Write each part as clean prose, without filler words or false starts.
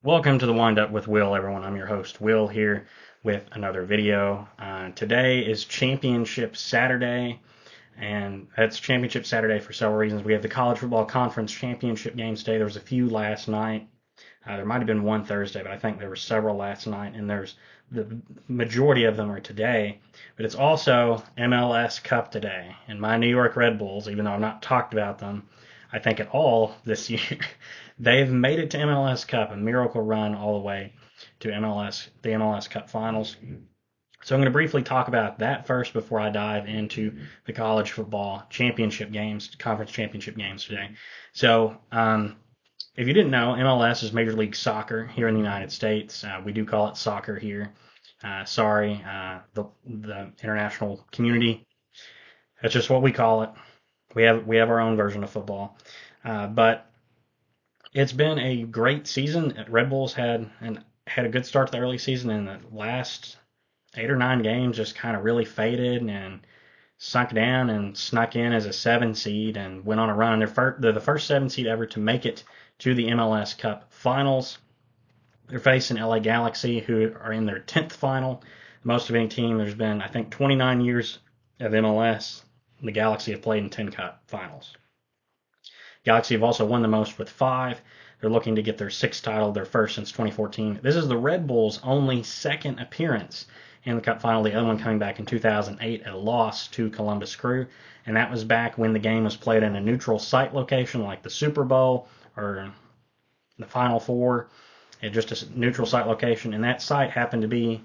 Welcome to the Wind Up with Will, everyone. I'm your host, Will, here with another video. Today is Championship Saturday, and that's Championship Saturday for several reasons. We have the College Football Conference Championship games today. There was a few last night. There might have been one Thursday, but I think there were several last night, and there's the majority of them are today. But it's also MLS Cup today, and my New York Red Bulls, even though I've not talked about them, I think at all this year, they've made it to MLS Cup, a miracle run all the way to the MLS Cup Finals. So I'm going to briefly talk about that first before I dive into the college football championship games, conference championship games today. So if you didn't know, MLS is Major League Soccer here in the United States. We do call it soccer here. Sorry, the international community. That's just what we call it. We have our own version of football, but it's been a great season. Red Bulls had a good start to the early season, and the last 8 or 9 games just kind of really faded and sunk down and snuck in as a 7 seed and went on a run. They're the first 7 seed ever to make it to the MLS Cup Finals. They're facing LA Galaxy, who are in their 10th final. Most of any team. There's been, I think, 29 years of MLS. The Galaxy have played in 10 Cup finals. Galaxy have also won the most with 5. They're looking to get their 6th title, their first since 2014. This is the Red Bulls' only second appearance in the Cup final. The other one coming back in 2008, a loss to Columbus Crew, and that was back when the game was played in a neutral site location like the Super Bowl or the Final Four, just a neutral site location, and that site happened to be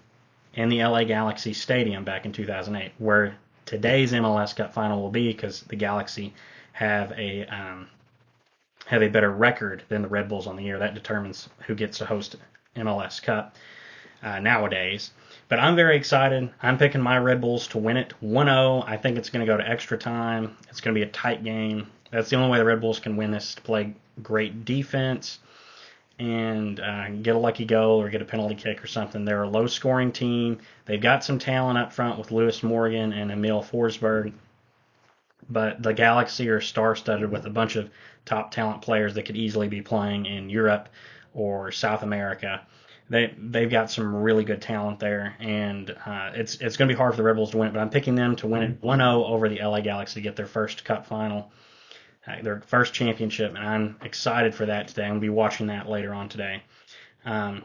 in the LA Galaxy Stadium back in 2008, where today's MLS Cup final will be, because the Galaxy have a better record than the Red Bulls on the year. That determines who gets to host MLS Cup nowadays. But I'm very excited. I'm picking my Red Bulls to win it 1-0. I think it's going to go to extra time. It's going to be a tight game. That's the only way the Red Bulls can win this, to play great defense and get a lucky goal or get a penalty kick or something. They're a low-scoring team. They've got some talent up front with Lewis Morgan and Emil Forsberg, but the Galaxy are star-studded with a bunch of top talent players that could easily be playing in Europe or South America. They've got some really good talent there, and it's going to be hard for the Red Bulls to win it, but I'm picking them to win it 1-0 over the LA Galaxy to get their first Cup final, their first championship, and I'm excited for that today. I'm going to be watching that later on today. Now,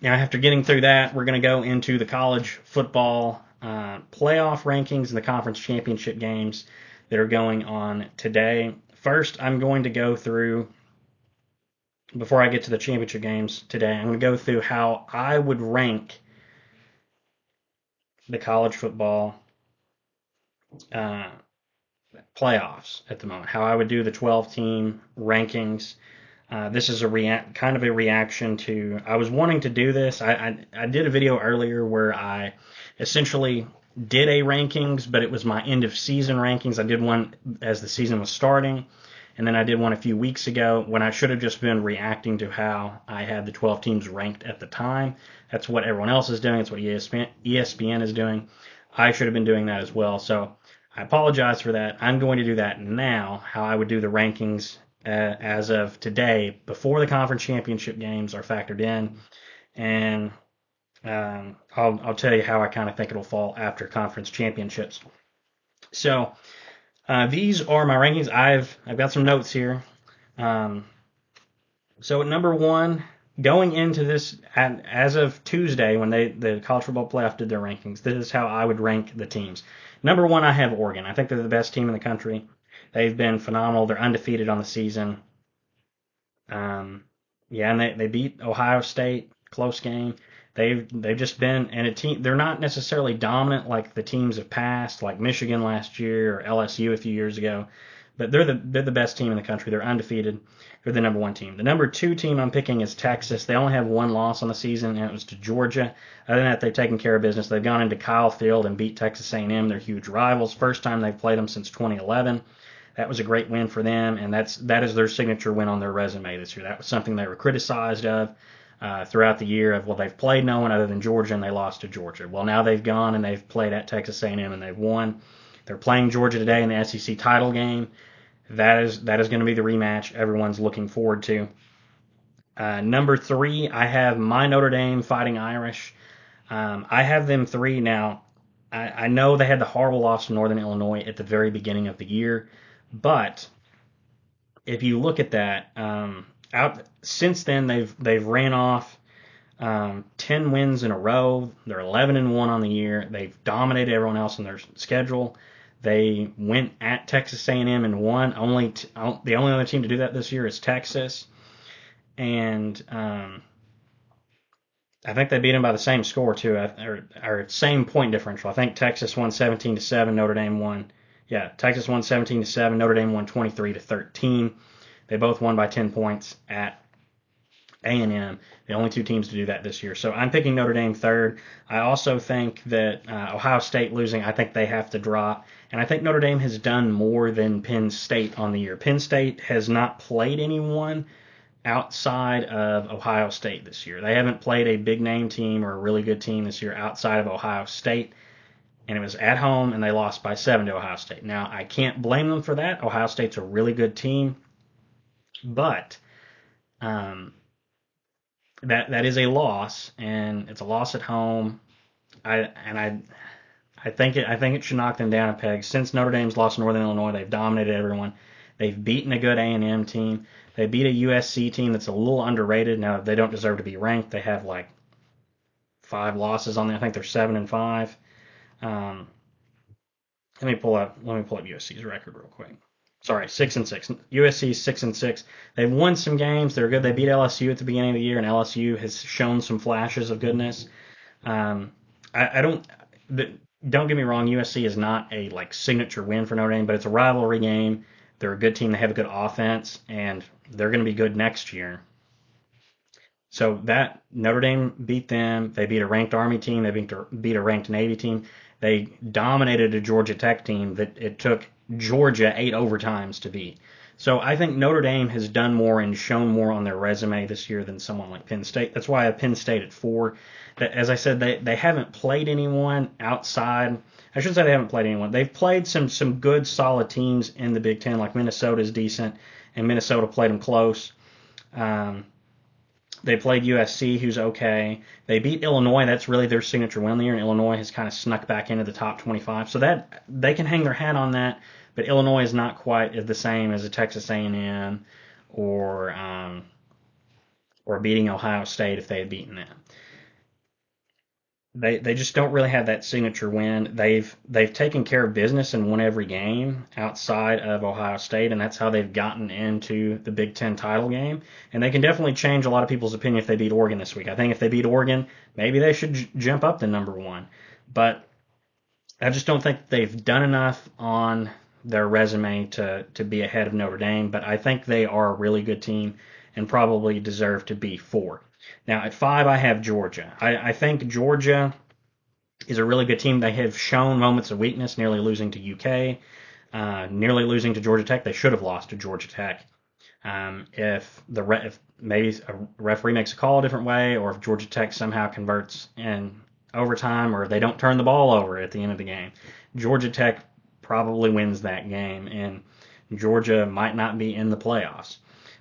after getting through that, we're going to go into the college football playoff rankings and the conference championship games that are going on today. First, I'm going to go through, before I get to the championship games today, I'm going to go through how I would rank the college football playoffs at the moment, how I would do the 12-team rankings. This is kind of a reaction to, I was wanting to do this. I did a video earlier where I essentially did a rankings, but it was my end of season rankings. I did one as the season was starting, and then I did one a few weeks ago when I should have just been reacting to how I had the 12 teams ranked at the time. That's what everyone else is doing. It's what ESPN is doing. I should have been doing that as well. So I apologize for that. I'm going to do that now, how I would do the rankings as of today, before the conference championship games are factored in, and I'll tell you how I kind of think it'll fall after conference championships. So these are my rankings. I've got some notes here. So at number 1, going into this, as of Tuesday when the college football playoff did their rankings, this is how I would rank the teams. Number 1, I have Oregon. I think they're the best team in the country. They've been phenomenal. They're undefeated on the season. And they beat Ohio State, close game. They've just been, and a team. They're not necessarily dominant like the teams have passed, like Michigan last year or LSU a few years ago, but they're the best team in the country. They're undefeated. They're the number 1 team. The number 2 team I'm picking is Texas. They only have 1 loss on the season, and it was to Georgia. Other than that, they've taken care of business. They've gone into Kyle Field and beat Texas A&M. They're huge rivals. First time they've played them since 2011. That was a great win for them, and that is their signature win on their resume this year. That was something they were criticized of throughout the year, of, well, they've played no one other than Georgia, and they lost to Georgia. Well, now they've gone and they've played at Texas A&M, and they've won. They're playing Georgia today in the SEC title game. That is going to be the rematch everyone's looking forward to. Number 3, I have my Notre Dame Fighting Irish. I have them 3 now. I know they had the horrible loss to Northern Illinois at the very beginning of the year, but if you look at that, out since then they've ran off 10 wins in a row. They're 11-1 on the year. They've dominated everyone else in their schedule. They went at Texas A&M and won. The only other team to do that this year is Texas, and I think they beat them by the same score too, or same point differential. I think Texas won 17-7. Notre Dame won. Yeah, Texas won 17-7. Notre Dame won 23-13. They both won by 10 points at A&M. The only 2 teams to do that this year. So I'm picking Notre Dame third. I also think that Ohio State losing, I think they have to drop. And I think Notre Dame has done more than Penn State on the year. Penn State has not played anyone outside of Ohio State this year. They haven't played a big name team or a really good team this year outside of Ohio State. And it was at home, and they lost by 7 to Ohio State. Now, I can't blame them for that. Ohio State's a really good team. But that is a loss, and it's a loss at home. I think it should knock them down a peg. Since Notre Dame's lost to Northern Illinois, they've dominated everyone. They've beaten a good A&M team. They beat a USC team that's a little underrated. Now, they don't deserve to be ranked. They have like 5 losses on there. I think they're 7-5. Let me pull up USC's record real quick. Sorry, 6-6. USC's 6-6. They've won some games. They're good. They beat LSU at the beginning of the year, and LSU has shown some flashes of goodness. I don't get me wrong. USC is not a like signature win for Notre Dame, but it's a rivalry game. They're a good team. They have a good offense, and they're going to be good next year. So that Notre Dame beat them. They beat a ranked Army team. They beat a ranked Navy team. They dominated a Georgia Tech team that it took Georgia 8 overtimes to beat. So I think Notre Dame has done more and shown more on their resume this year than someone like Penn State. That's why I have Penn State at 4. As I said, they haven't played anyone outside. I shouldn't say they haven't played anyone. They've played some good, solid teams in the Big Ten, like Minnesota's decent, and Minnesota played them close. They played USC, who's okay. They beat Illinois. That's really their signature win there, and Illinois has kind of snuck back into the top 25. So that they can hang their hat on that, but Illinois is not quite the same as a Texas A&M or beating Ohio State if they had beaten them. They just don't really have that signature win. They've taken care of business and won every game outside of Ohio State, and that's how they've gotten into the Big Ten title game. And they can definitely change a lot of people's opinion if they beat Oregon this week. I think if they beat Oregon, maybe they should jump up to number 1. But I just don't think they've done enough on their resume to be ahead of Notre Dame. But I think they are a really good team and probably deserve to be 4. Now, at 5, I have Georgia. I think Georgia is a really good team. They have shown moments of weakness, nearly losing to UK, nearly losing to Georgia Tech. They should have lost to Georgia Tech. If maybe a referee makes a call a different way, or if Georgia Tech somehow converts in overtime, or they don't turn the ball over at the end of the game, Georgia Tech probably wins that game, and Georgia might not be in the playoffs.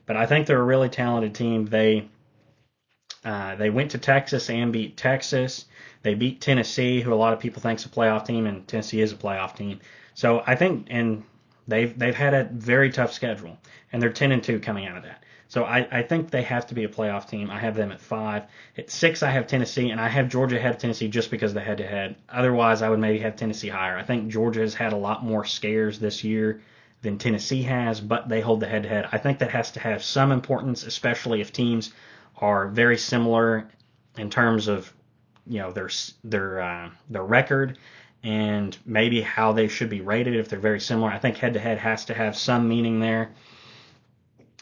But I think they're a really talented team. They went to Texas and beat Texas. They beat Tennessee, who a lot of people think is a playoff team, and Tennessee is a playoff team. So I think, and they've had a very tough schedule, and they're 10-2 coming out of that. So I think they have to be a playoff team. I have them at 5. At 6, I have Tennessee, and I have Georgia ahead of Tennessee just because of the head-to-head. Otherwise, I would maybe have Tennessee higher. I think Georgia has had a lot more scares this year than Tennessee has, but they hold the head-to-head. I think that has to have some importance, especially if teams are very similar in terms of their record and maybe how they should be rated if they're very similar. I think head-to-head has to have some meaning there.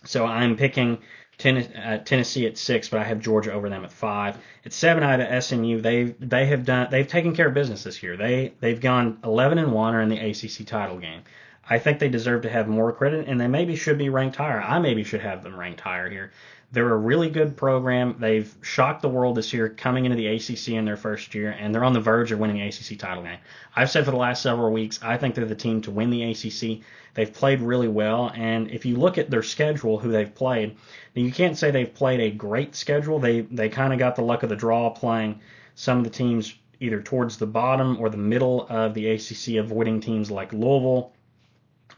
So I'm picking Tennessee at 6, but I have Georgia over them at 5. At 7, I have SMU. They've taken care of business this year. They've gone 11-1, are in the ACC title game. I think they deserve to have more credit, and they maybe should be ranked higher. I maybe should have them ranked higher here. They're a really good program. They've shocked the world this year coming into the ACC in their first year, and they're on the verge of winning the ACC title game. I've said for the last several weeks, I think they're the team to win the ACC. They've played really well, and if you look at their schedule, who they've played, you can't say they've played a great schedule. They kind of got the luck of the draw playing some of the teams either towards the bottom or the middle of the ACC, avoiding teams like Louisville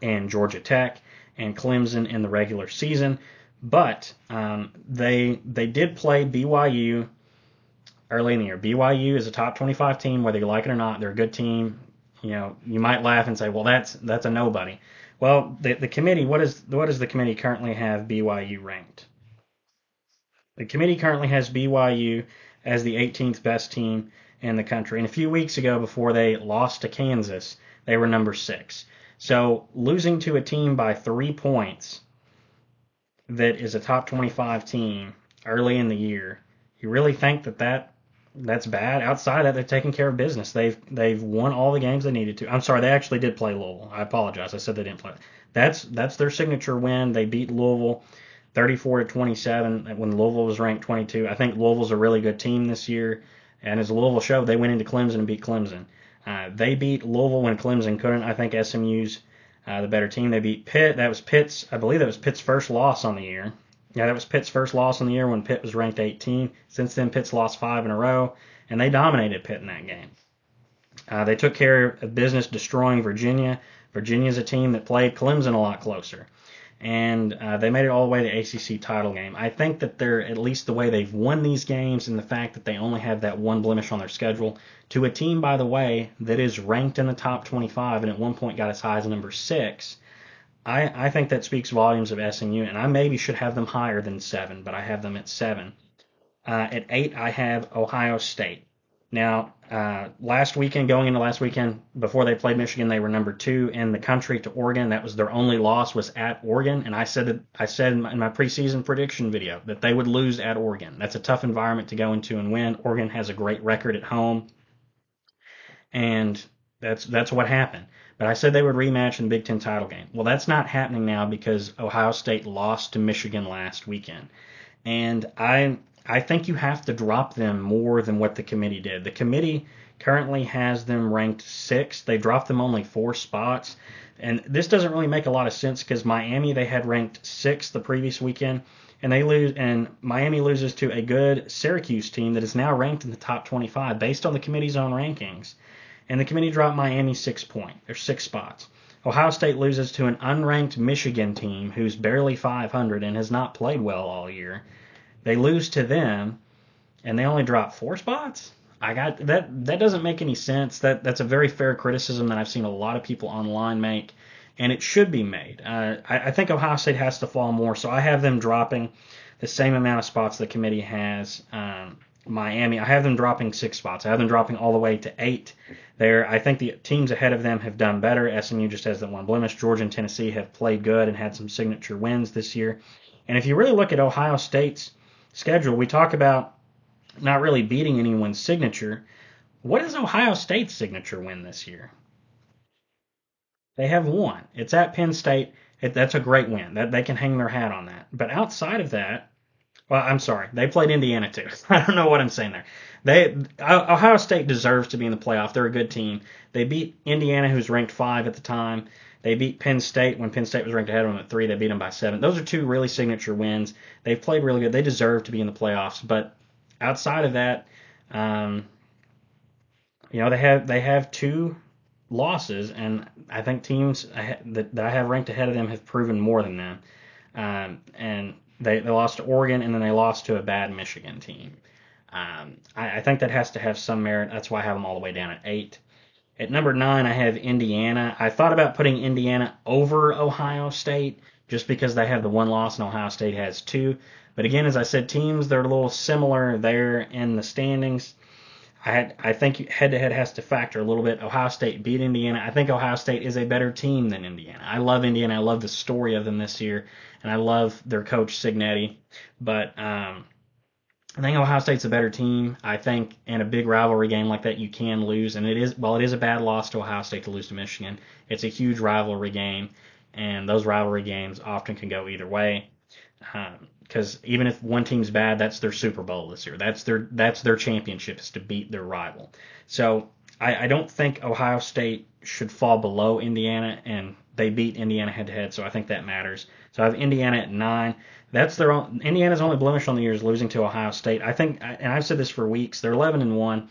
and Georgia Tech and Clemson in the regular season. But they did play BYU early in the year. BYU is a top 25 team, whether you like it or not. They're a good team. You know, you might laugh and say, well, that's a nobody. Well, the committee, what does the committee currently have BYU ranked? The committee currently has BYU as the 18th best team in the country. And a few weeks ago, before they lost to Kansas, they were number 6. So losing to a team by 3 points that is a top 25 team early in the year, you really think that's bad? Outside of that, they're taking care of business. They've won all the games they needed to. I'm sorry, they actually did play Louisville. I apologize. I said they didn't play. That's their signature win. They beat Louisville 34-27 when Louisville was ranked 22. I think Louisville's a really good team this year, and as Louisville showed, they went into Clemson and beat Clemson. They beat Louisville when Clemson couldn't. I think SMU's the better team. They beat Pitt. I believe that was Pitt's first loss on the year. Yeah, that was Pitt's first loss on the year when Pitt was ranked 18. Since then, Pitt's lost 5 in a row, and they dominated Pitt in that game. They took care of business destroying Virginia. Virginia's a team that played Clemson a lot closer. And they made it all the way to the ACC title game. I think that they're, at least the way they've won these games and the fact that they only have that one blemish on their schedule, to a team, by the way, that is ranked in the top 25 and at one point got as high as number 6, I think that speaks volumes of SMU, and I maybe should have them higher than 7, but I have them at 7. At 8, I have Ohio State. Now, going into last weekend, before they played Michigan, they were number 2 in the country to Oregon. That was their only loss, was at Oregon, and I said in my preseason prediction video that they would lose at Oregon. That's a tough environment to go into and win. Oregon has a great record at home, and that's what happened. But I said they would rematch in the Big Ten title game. Well, that's not happening now because Ohio State lost to Michigan last weekend, and I think you have to drop them more than what the committee did. The committee currently has them ranked 6th. They dropped them only 4 spots. And this doesn't really make a lot of sense because Miami, they had ranked 6th the previous weekend, and Miami loses to a good Syracuse team that is now ranked in the top 25 based on the committee's own rankings. And the committee dropped Miami 6 points. There's 6 spots. Ohio State loses to an unranked Michigan team who's barely 500 and has not played well all year. They lose to them, and they only drop 4 spots. That doesn't make any sense. That's a very fair criticism that I've seen a lot of people online make, and it should be made. I think Ohio State has to fall more, so I have them dropping the same amount of spots the committee has Miami. I have them dropping 6 spots. I have them dropping all the way to 8 there. I think the teams ahead of them have done better. SMU just has that one blemish. Georgia and Tennessee have played good and had some signature wins this year. And if you really look at Ohio State's schedule, we talk about not really beating anyone's signature. What is Ohio State's signature win this year? They have one. It's at Penn State. That's a great win. They can hang their hat on that. But outside of that, well, I'm sorry, they played Indiana too. I don't know what I'm saying there. Ohio State deserves to be in the playoff. They're a good team. They beat Indiana, who's ranked 5 at the time. They beat Penn State when Penn State was ranked ahead of them at 3. They beat them by 7. Those are 2 really signature wins. They've played really good. They deserve to be in the playoffs. But outside of that, they have 2 losses, and I think teams that I have ranked ahead of them have proven more than them. And they lost to Oregon, and then they lost to a bad Michigan team. I think that has to have some merit. That's why I have them all the way down at 8. At number 9, I have Indiana. I thought about putting Indiana over Ohio State just because they have the 1 loss and Ohio State has 2. But again, as I said, teams, they're a little similar there in the standings. I think head-to-head has to factor a little bit. Ohio State beat Indiana. I think Ohio State is a better team than Indiana. I love Indiana. I love the story of them this year, and I love their coach, Signetti. But I think Ohio State's a better team. I think in a big rivalry game like that, you can lose, and it is a bad loss to Ohio State to lose to Michigan. It's a huge rivalry game, and those rivalry games often can go either way. Because even if one team's bad, that's their Super Bowl this year. That's their championship, is to beat their rival. So I don't think Ohio State should fall below Indiana, and they beat Indiana head to head, so I think that matters. So I have Indiana at 9. Indiana's only blemish on the year is losing to Ohio State. I think, and I've said this for weeks, they're 11-1.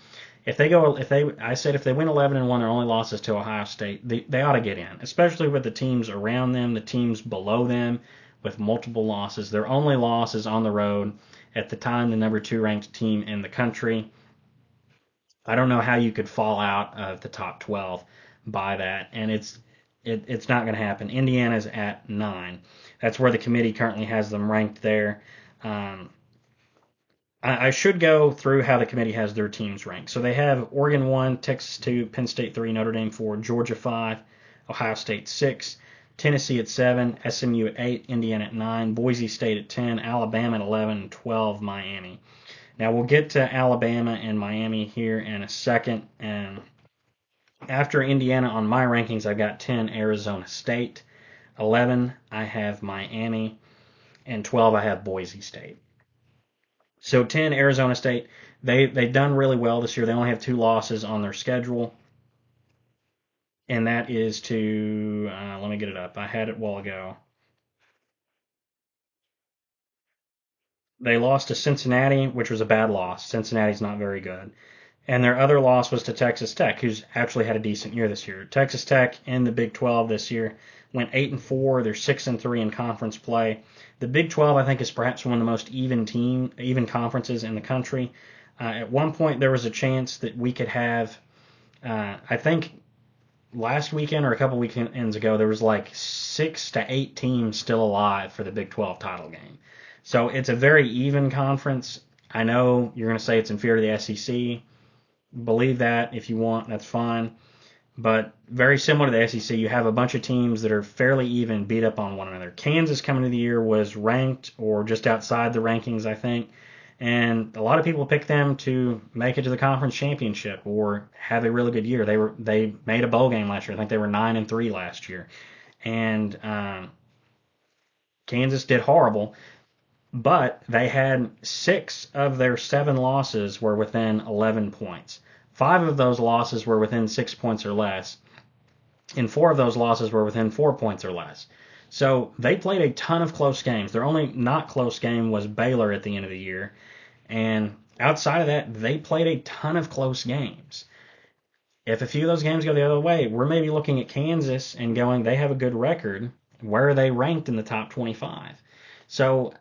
I said if they win 11-1, their only loss is to Ohio State. They ought to get in, especially with the teams around them, the teams below them with multiple losses. Their only loss is on the road. At the time, the number 2 ranked team in the country. I don't know how you could fall out of the top 12 by that, and it's not going to happen. Indiana's at 9. That's where the committee currently has them ranked there. Um, I should go through how the committee has their teams ranked. So they have Oregon 1, Texas 2, Penn State 3, Notre Dame 4, Georgia 5, Ohio State 6, Tennessee at 7, SMU at 8, Indiana at 9, Boise State at 10, Alabama at 11, and 12 Miami. Now we'll get to Alabama and Miami here in a second. And after Indiana on my rankings, I've got 10 Arizona State, 11 I have Miami, and 12 I have Boise State. So 10 Arizona State, they've done really well this year. They only have 2 losses on their schedule, and that is to let me get it up. I had it a while ago. They lost to Cincinnati, which was a bad loss. Cincinnati's not very good. And their other loss was to Texas Tech, who's actually had a decent year this year. Texas Tech in the Big 12 this year went 8-4. They're 6-3 in conference play. The Big 12, I think, is perhaps one of the most even conferences in the country. At one point, there was a chance that we could have, I think, last weekend or a couple weekends ago, there was like 6 to 8 teams still alive for the Big 12 title game. So it's a very even conference. I know you're going to say it's inferior to the SEC. Believe that if you want, that's fine. But very similar to the SEC, you have a bunch of teams that are fairly even, beat up on one another. Kansas coming to the year was ranked or just outside the rankings, I think. And a lot of people picked them to make it to the conference championship or have a really good year. They made a bowl game last year. I think they were 9-3 last year. And Kansas did horrible. But they had 6 of their 7 losses were within 11 points. 5 of those losses were within 6 points or less, and 4 of those losses were within 4 points or less. So they played a ton of close games. Their only not close game was Baylor at the end of the year, and outside of that, they played a ton of close games. If a few of those games go the other way, we're maybe looking at Kansas and going, they have a good record. Where are they ranked in the top 25? So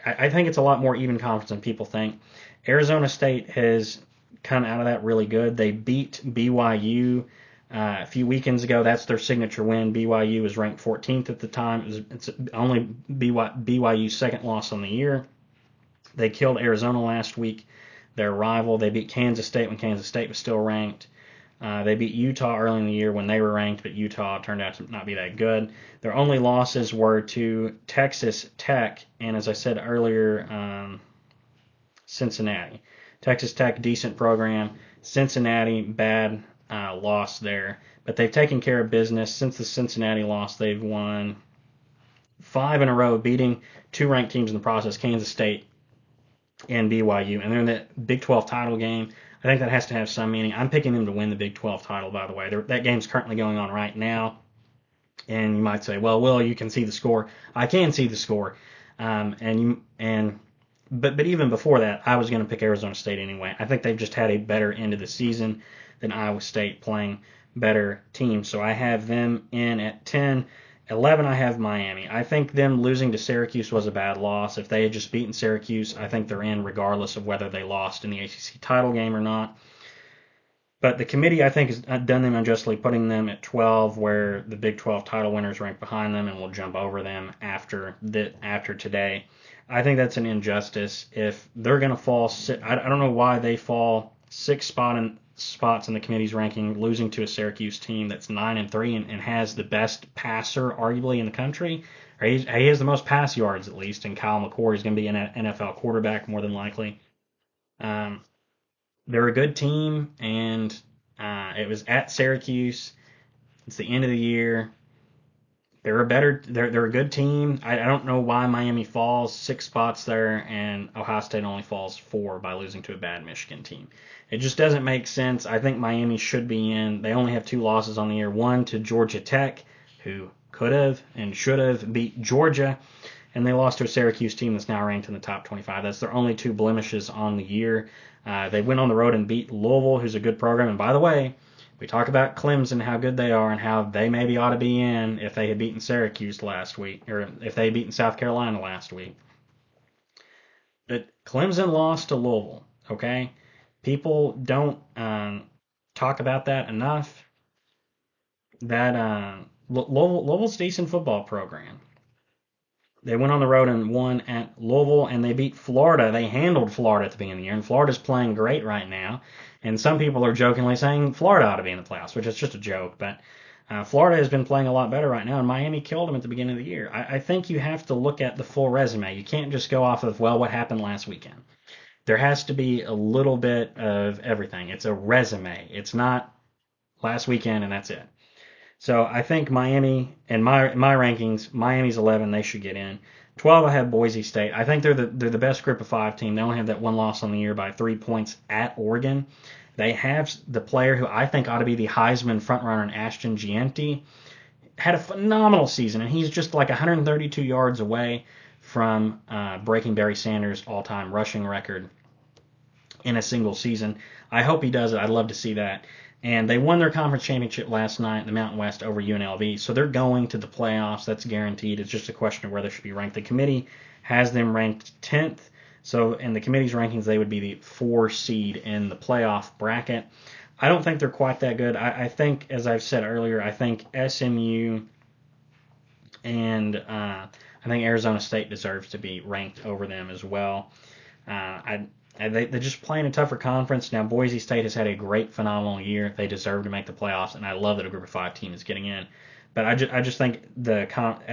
I think it's a lot more even conference than people think. Arizona State has come out of that really good. They beat BYU a few weekends ago. That's their signature win. BYU was ranked 14th at the time. It's only BYU's second loss on the year. They killed Arizona last week, their rival. They beat Kansas State when Kansas State was still ranked. They beat Utah early in the year when they were ranked, but Utah turned out to not be that good. Their only losses were to Texas Tech and, as I said earlier, Cincinnati. Texas Tech, decent program. Cincinnati, bad loss there. But they've taken care of business. Since the Cincinnati loss, they've won 5 in a row, beating 2 ranked teams in the process, Kansas State and BYU. And they're in the Big 12 title game. I think that has to have some meaning. I'm picking them to win the Big 12 title, by the way. That game's currently going on right now. And you might say, well, Will, you can see the score. I can see the score. But even before that, I was going to pick Arizona State anyway. I think they've just had a better end of the season than Iowa State, playing better teams. So I have them in at 10. 11, I have Miami. I think them losing to Syracuse was a bad loss. If they had just beaten Syracuse, I think they're in regardless of whether they lost in the ACC title game or not. But the committee, I think, has done them unjustly, putting them at 12, where the Big 12 title winners rank behind them and will jump over them after today. I think that's an injustice. If they're going to fall, I don't know why they fall spots in the committee's ranking, losing to a Syracuse team that's 9-3 and has the best passer arguably in the country. Or he has the most pass yards at least, and Kyle McCord is going to be an NFL quarterback more than likely. They're a good team, and it was at Syracuse. It's the end of the year. They're a good team. I don't know why Miami falls 6 spots there and Ohio State only falls 4 by losing to a bad Michigan team. It just doesn't make sense. I think Miami should be in. They only have 2 losses on the year. One to Georgia Tech, who could have and should have beat Georgia, and they lost to a Syracuse team that's now ranked in the top 25. That's their only 2 blemishes on the year. They went on the road and beat Louisville, who's a good program. And by the way, we talk about Clemson, how good they are, and how they maybe ought to be in if they had beaten Syracuse last week, or if they had beaten South Carolina last week. But Clemson lost to Louisville, okay? People don't talk about that enough. That Louisville's a decent football program. They went on the road and won at Louisville, and they beat Florida. They handled Florida at the beginning of the year, and Florida's playing great right now. And some people are jokingly saying Florida ought to be in the playoffs, which is just a joke. But Florida has been playing a lot better right now, and Miami killed them at the beginning of the year. I think you have to look at the full resume. You can't just go off of, well, what happened last weekend. There has to be a little bit of everything. It's a resume. It's not last weekend and that's it. So I think Miami, in my rankings, Miami's 11. They should get in. 12, I have Boise State. I think they're the best group of 5 team. They only have that 1 loss on the year by 3 points at Oregon. They have the player who I think ought to be the Heisman frontrunner in Ashton Gianti. Had a phenomenal season, and he's just like 132 yards away from breaking Barry Sanders' all-time rushing record in a single season. I hope he does it. I'd love to see that. And they won their conference championship last night in the Mountain West over UNLV, so they're going to the playoffs. That's guaranteed. It's just a question of where they should be ranked. The committee has them ranked 10th, so in the committee's rankings, they would be the 4 seed in the playoff bracket. I don't think they're quite that good. I think, as I've said earlier, I think SMU and I think Arizona State deserves to be ranked over them as well. They're just playing a tougher conference. Now, Boise State has had a great, phenomenal year. They deserve to make the playoffs, and I love that a group of 5 team is getting in. But I just think the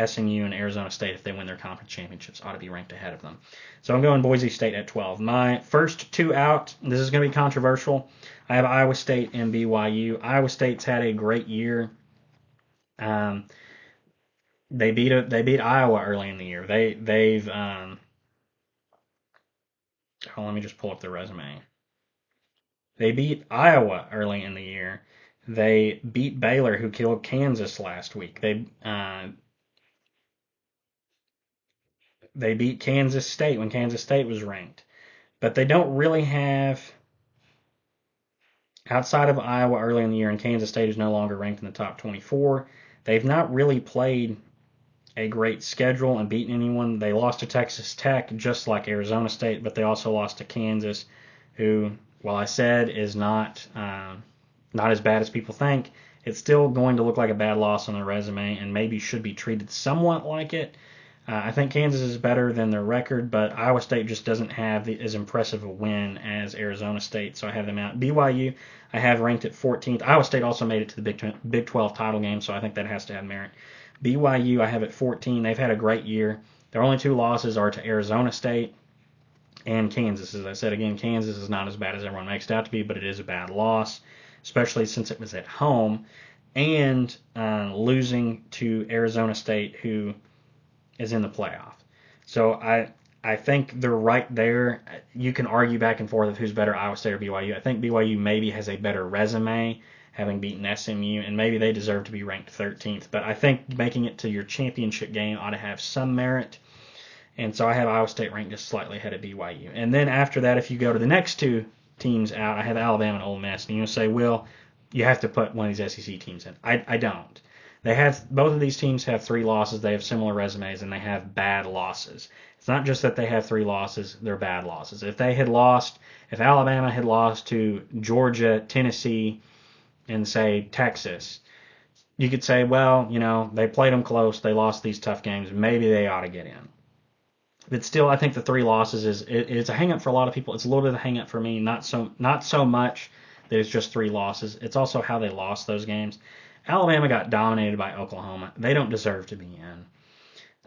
SMU and Arizona State, if they win their conference championships, ought to be ranked ahead of them. So I'm going Boise State at 12. My first 2 out, this is going to be controversial. I have Iowa State and BYU. Iowa State's had a great year. They beat Iowa early in the year. They've let me just pull up their resume. They beat Iowa early in the year. They beat Baylor, who killed Kansas last week. They beat Kansas State when Kansas State was ranked. But they don't really have, outside of Iowa early in the year, and Kansas State is no longer ranked in the top 24, they've not really played a great schedule and beaten anyone. They lost to Texas Tech, just like Arizona State, but they also lost to Kansas, who, while I said is not as bad as people think, it's still going to look like a bad loss on their resume and maybe should be treated somewhat like it. I think Kansas is better than their record, but Iowa State just doesn't have as impressive a win as Arizona State, so I have them out. BYU, I have ranked at 14th. Iowa State also made it to the Big 12 title game, so I think that has to have merit. BYU, I have at 14. They've had a great year. Their only 2 losses are to Arizona State and Kansas. As I said again, Kansas is not as bad as everyone makes it out to be, but it is a bad loss, especially since it was at home, and losing to Arizona State, who is in the playoff. So I think they're right there. You can argue back and forth of who's better, Iowa State or BYU. I think BYU maybe has a better resume, having beaten SMU, and maybe they deserve to be ranked 13th. But I think making it to your championship game ought to have some merit. And so I have Iowa State ranked just slightly ahead of BYU. And then after that, if you go to the next 2 teams out, I have Alabama and Ole Miss. And you'll say, well, you have to put one of these SEC teams in. I don't. Both of these teams have 3 losses. They have similar resumes, and they have bad losses. It's not just that they have 3 losses, they're bad losses. If Alabama had lost to Georgia, Tennessee, and say Texas, you could say, well, they played them close, they lost these tough games, maybe they ought to get in. But still, I think the 3 losses it's a hang-up for a lot of people. It's a little bit of a hang-up for me, not so much that it's just 3 losses. It's also how they lost those games. Alabama got dominated by Oklahoma. They don't deserve to be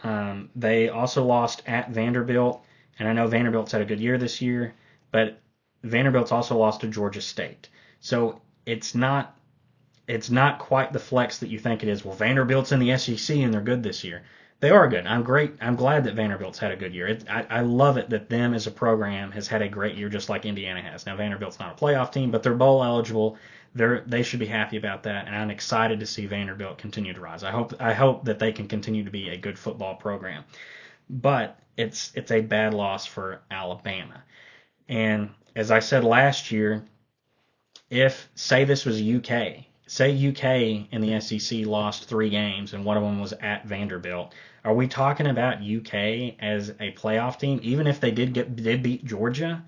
in. They also lost at Vanderbilt, and I know Vanderbilt's had a good year this year, but Vanderbilt's also lost to Georgia State. So it's not quite the flex that you think it is. Well, Vanderbilt's in the SEC and they're good this year. They are good. I'm glad that Vanderbilt's had a good year. I love it that them as a program has had a great year, just like Indiana has. Now Vanderbilt's not a playoff team, but they're bowl eligible. They should be happy about that, and I'm excited to see Vanderbilt continue to rise. I hope that they can continue to be a good football program. But it's a bad loss for Alabama. And as I said last year, if say this was UK. Say UK in the SEC lost 3 games and one of them was at Vanderbilt. Are we talking about UK as a playoff team, even if they did beat Georgia?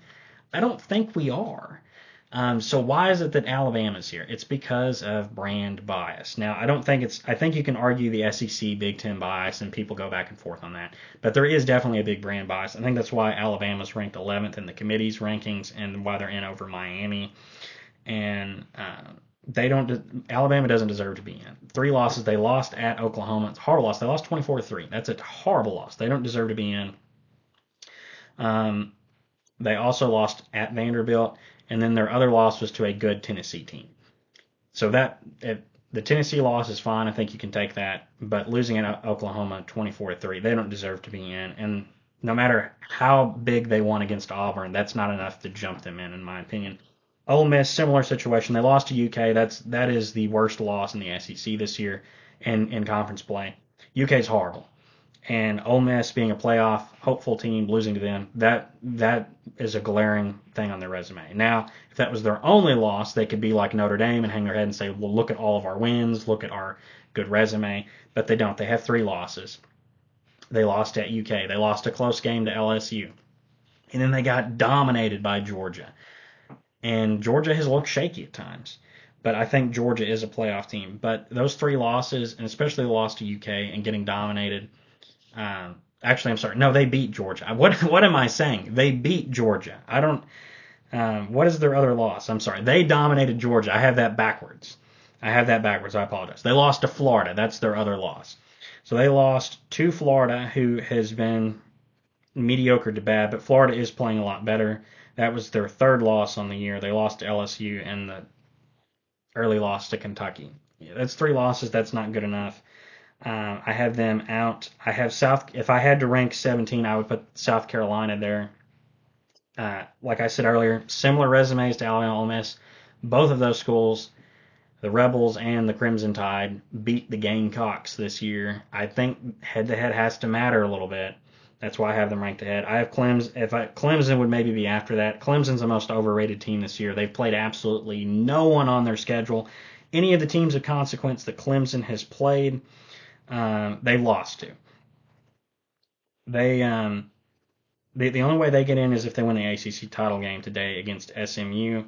I don't think we are. So why is it that Alabama's here? It's because of brand bias. Now, I think you can argue the SEC Big Ten bias, and people go back and forth on that. But there is definitely a big brand bias. I think that's why Alabama's ranked 11th in the committee's rankings and why they're in over Miami. And Alabama doesn't deserve to be in. 3 losses. They lost at Oklahoma. It's a horrible loss. They lost 24-3. That's a horrible loss. They don't deserve to be in. They also lost at Vanderbilt, and then their other loss was to a good Tennessee team. So the Tennessee loss is fine. I think you can take that. But losing at Oklahoma 24-3, they don't deserve to be in. And no matter how big they won against Auburn, that's not enough to jump them in my opinion. Ole Miss, similar situation. They lost to UK. That is the worst loss in the SEC this year in conference play. UK's horrible. And Ole Miss being a playoff hopeful team, losing to them, that is a glaring thing on their resume. Now, if that was their only loss, they could be like Notre Dame and hang their head and say, well, look at all of our wins, look at our good resume. But they don't. They have 3 losses. They lost at UK. They lost a close game to LSU. And then they got dominated by Georgia. And Georgia has looked shaky at times. But I think Georgia is a playoff team. But those 3 losses, and especially the loss to UK and getting dominated, actually, I'm sorry. No, they beat Georgia. What am I saying? They beat Georgia. I don't. What is their other loss? I'm sorry. They dominated Georgia. I have that backwards. I apologize. They lost to Florida. That's their other loss. So they lost to Florida, who has been mediocre to bad, but Florida is playing a lot better. That was their 3rd loss on the year. They lost to LSU and the early loss to Kentucky. Yeah, that's 3 losses. That's not good enough. I have them out. I have if I had to rank 17, I would put South Carolina there. Like I said earlier, similar resumes to Alabama, Ole Miss. Both of those schools, the Rebels and the Crimson Tide, beat the Gamecocks this year. I think head-to-head has to matter a little bit. That's why I have them ranked ahead. I have Clemson would maybe be after that. Clemson's the most overrated team this year. They've played absolutely no one on their schedule. Any of the teams of consequence that Clemson has played, they've lost to. The only way they get in is if they win the ACC title game today against SMU.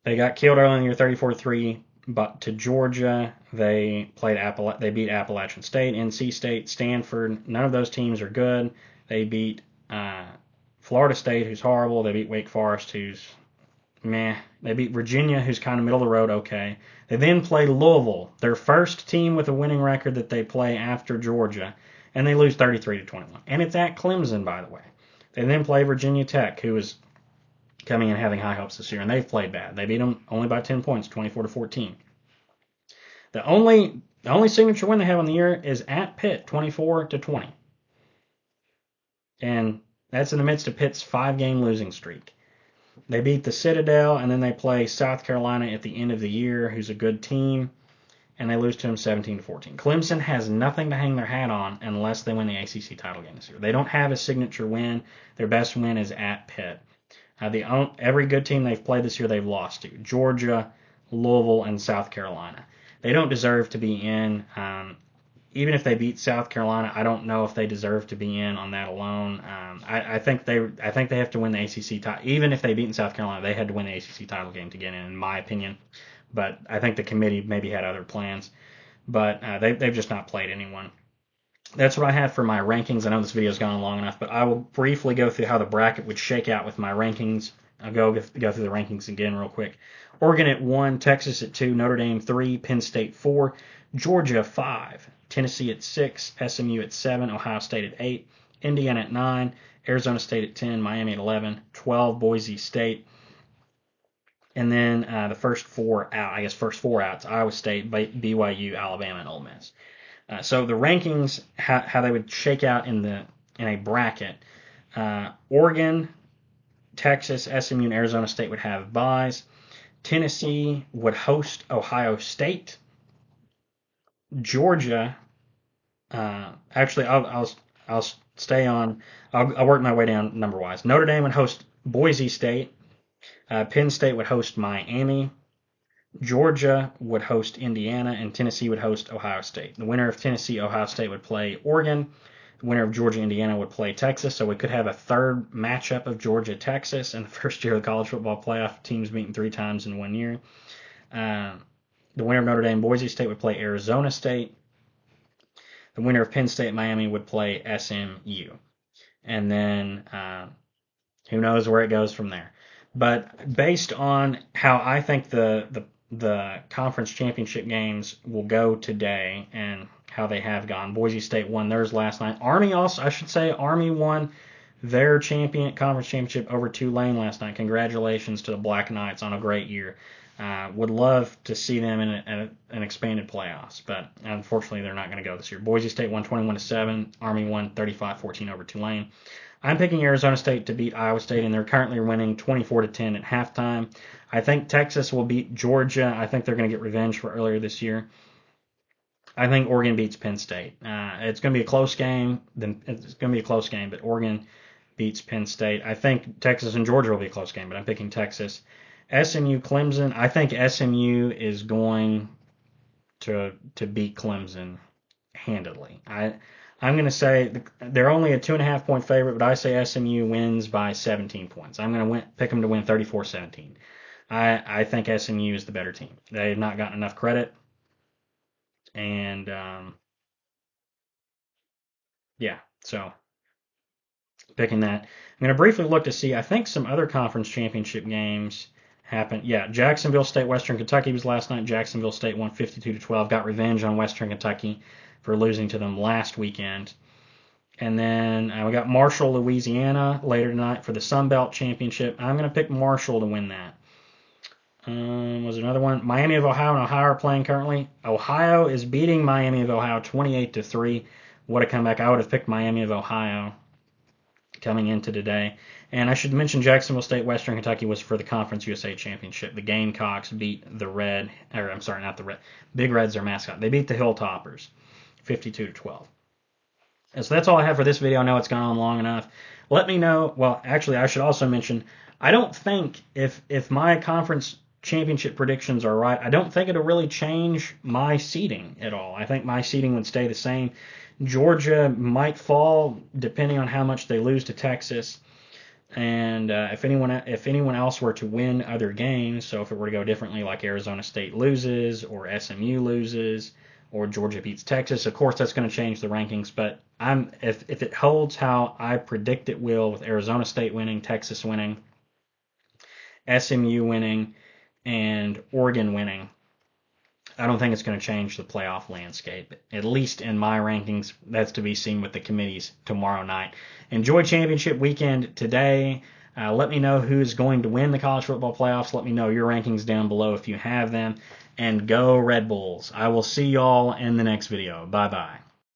They got killed early in the year 34-3, but to Georgia. They beat Appalachian State, NC State, Stanford. None of those teams are good. They beat Florida State, who's horrible. They beat Wake Forest, who's meh. They beat Virginia, who's kind of middle of the road, okay. They then play Louisville, their first team with a winning record that they play after Georgia, and they lose 33-21. And it's at Clemson, by the way. They then play Virginia Tech, who is coming in having high hopes this year, and they've played bad. They beat them only by 10 points, 24-14. The only signature win they have on the year is at Pitt, 24-20. And that's in the midst of Pitt's 5-game losing streak. They beat the Citadel, and then they play South Carolina at the end of the year, who's a good team, and they lose to them 17-14. Clemson has nothing to hang their hat on unless they win the ACC title game this year. They don't have a signature win. Their best win is at Pitt. Every good team they've played this year they've lost to. Georgia, Louisville, and South Carolina. They don't deserve to be in. Even if they beat South Carolina, I don't know if they deserve to be in on that alone. I think they have to win the ACC title. Even if they beat South Carolina, they had to win the ACC title game to get in my opinion. But I think the committee maybe had other plans. But they've just not played anyone. that's what I have for my rankings. I know this video's gone long enough, but I will briefly go through how the bracket would shake out with my rankings. I'll go through the rankings again real quick. Oregon at 1, Texas at 2, Notre Dame 3, Penn State 4, Georgia 5, Tennessee at 6, SMU at 7, Ohio State at 8, Indiana at 9, Arizona State at 10, Miami at 11, 12, Boise State. And then the first four outs, Iowa State, BYU, Alabama, and Ole Miss. So the rankings, how they would shake out in a bracket. Oregon, Texas, SMU, and Arizona State would have byes. Tennessee would host Ohio State. Georgia, actually, I'll stay on. I'll work my way down number wise. Notre Dame would host Boise State. Penn State would host Miami. Georgia would host Indiana, and Tennessee would host Ohio State. The winner of Tennessee-Ohio State would play Oregon. The winner of Georgia-Indiana would play Texas. So we could have a third matchup of Georgia-Texas in the first year of the college football playoff, teams meeting 3 times in 1 year. The winner of Notre Dame-Boise State would play Arizona State. The winner of Penn State-Miami would play SMU. And then who knows where it goes from there. But based on how I think the conference championship games will go today and how they have gone, Boise State won theirs last night. Army won their conference championship over Tulane last night. Congratulations to the Black Knights on a great year. Would love to see them in an expanded playoffs, but unfortunately they're not going to go this year. Boise State won 21-7. Army won 35-14 over Tulane. I'm picking Arizona State to beat Iowa State, and they're currently winning 24-10 at halftime. I think Texas will beat Georgia. I think they're going to get revenge for earlier this year. I think Oregon beats Penn State. It's going to be a close game. But Oregon beats Penn State. I think Texas and Georgia will be a close game, but I'm picking Texas. SMU Clemson. I think SMU is going to beat Clemson handedly. I'm going to say they're only a 2.5 point favorite, but I say SMU wins by 17 points. I'm going to pick them to win 34-17. I think SMU is the better team. They have not gotten enough credit, and so picking that. I'm going to briefly look to see. I think some other conference championship games happened. Yeah, Jacksonville State, Western Kentucky was last night. Jacksonville State won 52-12. Got revenge on Western Kentucky for losing to them last weekend. And then we got Marshall, Louisiana later tonight for the Sun Belt Championship. I'm going to pick Marshall to win that. Was there another one? Miami of Ohio and Ohio are playing currently. Ohio is beating Miami of Ohio 28-3. What a comeback. I would have picked Miami of Ohio coming into today. And I should mention Jacksonville State, Western Kentucky was for the Conference USA Championship. The Gamecocks beat Big Red's their mascot. They beat the Hilltoppers 52-12. And so that's all I have for this video. I know it's gone on long enough. Let me know. Well, actually, I should also mention, I don't think if my conference championship predictions are right, I don't think it'll really change my seeding at all. I think my seeding would stay the same. Georgia might fall depending on how much they lose to Texas. And if anyone else were to win other games, so if it were to go differently, like Arizona State loses or SMU loses or Georgia beats Texas, of course that's going to change the rankings. But if it holds how I predict it will, with Arizona State winning, Texas winning, SMU winning, and Oregon winning, I don't think it's going to change the playoff landscape, at least in my rankings. That's to be seen with the committees tomorrow night. Enjoy championship weekend today. Let me know who's going to win the college football playoffs. Let me know your rankings down below if you have them. And go Red Bulls. I will see y'all in the next video. Bye-bye.